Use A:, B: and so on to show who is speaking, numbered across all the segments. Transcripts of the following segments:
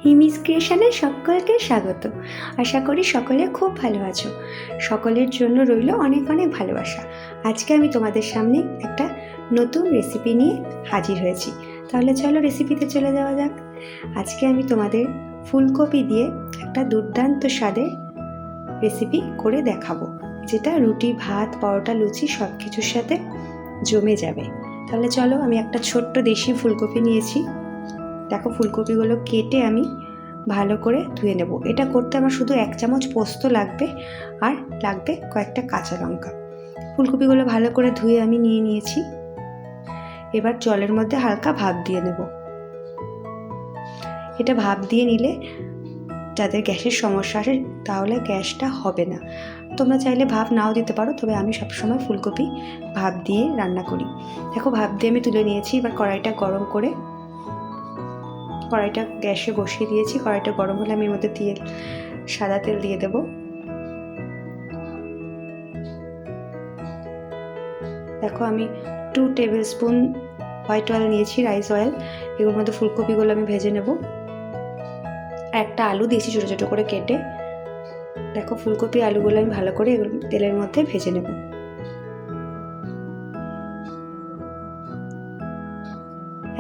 A: হিমিস ক্রিয়েশনে সকলকে স্বাগত। আশা করি সকলে খুব ভালো আছো। সকলের জন্য রইল অনেক অনেক ভালোবাসা। আজকে আমি তোমাদের সামনে একটা নতুন রেসিপি নিয়ে হাজির হয়েছি। তাহলে চলো রেসিপিতে চলে যাওয়া যাক। আজকে আমি তোমাদের ফুলকপি দিয়ে একটা দুর্দান্ত স্বাদের রেসিপি করে দেখাবো, যেটা রুটি, ভাত, পরোটা, লুচি সব কিছুর সাথে জমে যাবে। তাহলে চলো, আমি একটা ছোট্ট দেশি ফুলকপি নিয়েছি। দেখো, ফুলকপিগুলো কেটে আমি ভালো করে ধুয়ে নেব। এটা করতে আমার শুধু 1 চামচ পোস্ত লাগবে, আর লাগবে কয়েকটা কাঁচা লঙ্কা। ফুলকপিগুলো ভালো করে ধুয়ে আমি নিয়ে নিয়েছি। এবার জলের মধ্যে হালকা ভাপ দিয়ে নেব। এটা ভাপ দিয়ে নিলে যাদের গ্যাসের সমস্যা আসে তাহলে গ্যাসটা হবে না। তোমরা চাইলে ভাপ নাও দিতে পারো, তবে আমি সবসময় ফুলকপি ভাপ দিয়ে রান্না করি। দেখো, ভাপ দিয়ে আমি তুলে নিয়েছি। এবার কড়াইটা গরম করে কড়াইটা গ্যাসে বসিয়ে দিয়েছি। কড়াইটা গরম হলে আমি এর মধ্যে সাদা তেল দিয়ে দেব। দেখো, আমি 2 টেবিল স্পুন হোয়াইট অয়েল নিয়েছি, রাইস অয়েল। এগুলোর মধ্যে ফুলকপিগুলো আমি ভেজে নেব। একটা আলু দিয়েছি ছোটো ছোটো করে কেটে। দেখো, ফুলকপি আলুগুলো আমি ভালো করে তেলের মধ্যে ভেজে নেব।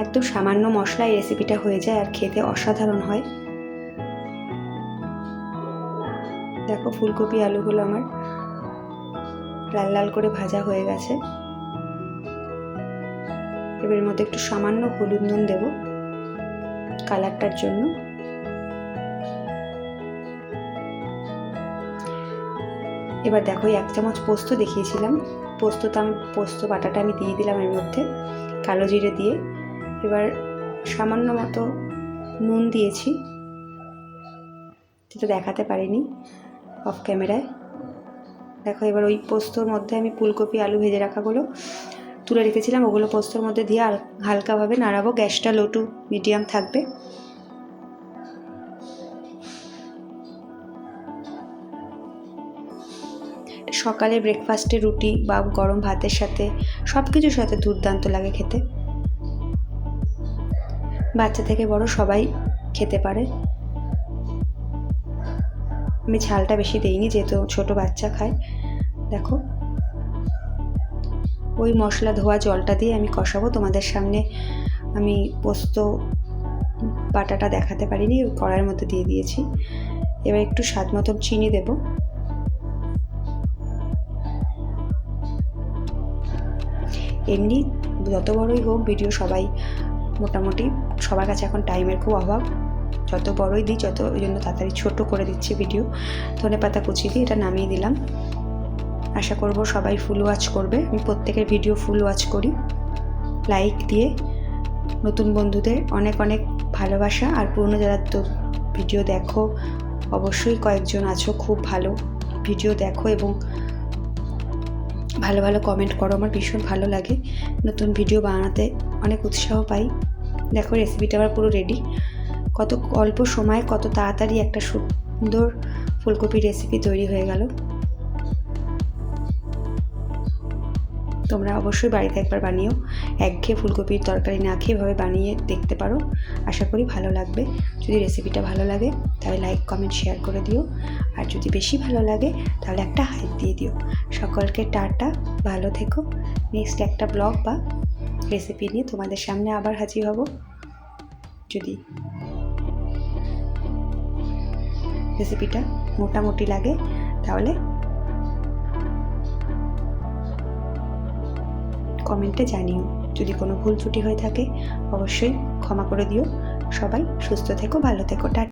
A: একদম সামান্য মশলা এই রেসিপিটা হয়ে যায়, আর খেতে অসাধারণ হয়। দেখো, ফুলকপি আলুগুলো আমার লাল লাল করে ভাজা হয়ে গেছে। এবার এর মধ্যে একটু সামান্য হলুদ নুন দেব কালারটার জন্য। এবার দেখো, 1 চামচ পোস্ত দেখিয়েছিলাম, পোস্ত বাটাটা আমি দিয়ে দিলাম এর মধ্যে, কালো জিরে দিয়ে। এবার সামান্য মতো নুন দিয়েছি, যেটা দেখাতে পারিনি অফ ক্যামেরায়। দেখো, এবার ওই পোস্তর মধ্যে আমি ফুলকপি আলু ভেজে রাখাগুলো তুলে রেখেছিলাম, ওগুলো পোস্তর মধ্যে দিয়ে হালকাভাবে নাড়াবো। গ্যাসটা লো টু মিডিয়াম থাকবে। সকালে ব্রেকফাস্টে রুটি বা গরম ভাতের সাথে সব কিছুর সাথে দুর্দান্ত লাগে খেতে। বাচ্চা থেকে বড় সবাই খেতে পারে। আমি ঝালটা বেশি দেইনি, যেহেতু ছোট বাচ্চা খায়। দেখো, ওই মশলা ধোয়া জলটা দিয়ে আমি কষাবো। তোমাদের সামনে আমি পোস্ত বাটাটা দেখাতে পারিনি, ওই কড়াইয়ের মধ্যে দিয়ে দিয়েছি। এবার একটু স্বাদ মতো চিনি দেব। এমনি যত বড়ই হোক ভিডিও, সবাই মোটামুটি সবার কাছে এখন টাইমের খুব অভাব। যত বড়ই দিই ওই জন্য তাড়াতাড়ি ছোট করে দিচ্ছি ভিডিও। ধনেপাতা কুচি দিয়ে এটা নামিয়ে দিলাম। আশা করব সবাই ফুল ওয়াচ করবে। আমি প্রত্যেকের ভিডিও ফুল ওয়াচ করি। লাইক দিয়ে নতুন বন্ধুদের অনেক অনেক ভালোবাসা। আর পুরনো যারা তো ভিডিও দেখো, অবশ্যই কয়েকজন আছো খুব ভালো ভিডিও দেখো এবং ভালো ভালো কমেন্ট করো। আমার ভীষণ ভালো লাগে, নতুন ভিডিও বানাতে অনেক উৎসাহ পাই। দেখো, রেসিপিটা আমার পুরো রেডি। কত অল্প সময়ে কত তাড়াতাড়ি একটা সুন্দর ফুলকপি রেসিপি তৈরি হয়ে গেল। তোমরা অবশ্যই বাড়িতে একবার বানিও। একঘেয়ে ফুলকপির তরকারি না খেয়ে এভাবে বানিয়ে দেখতে পারো। আশা করি ভালো লাগবে। যদি রেসিপিটা ভালো লাগে তাহলে লাইক, কমেন্ট, শেয়ার করে দিও। আর যদি বেশি ভালো লাগে তাহলে একটা হাইপ দিয়ে দিও। সকলকে টাটা, ভালো থেকো। নেক্সট একটা ব্লগ বা রেসিপি নিয়ে তোমাদের সামনে আবার হাজির হব। যদি রেসিপিটা মোটামুটি লাগে তাহলে কমেন্টে জানিও। যদি কোনো ভুল ত্রুটি হয়ে থাকে অবশ্যই ক্ষমা করে দিও। সবাই সুস্থ থেকো, ভালো থেকো। টাটা।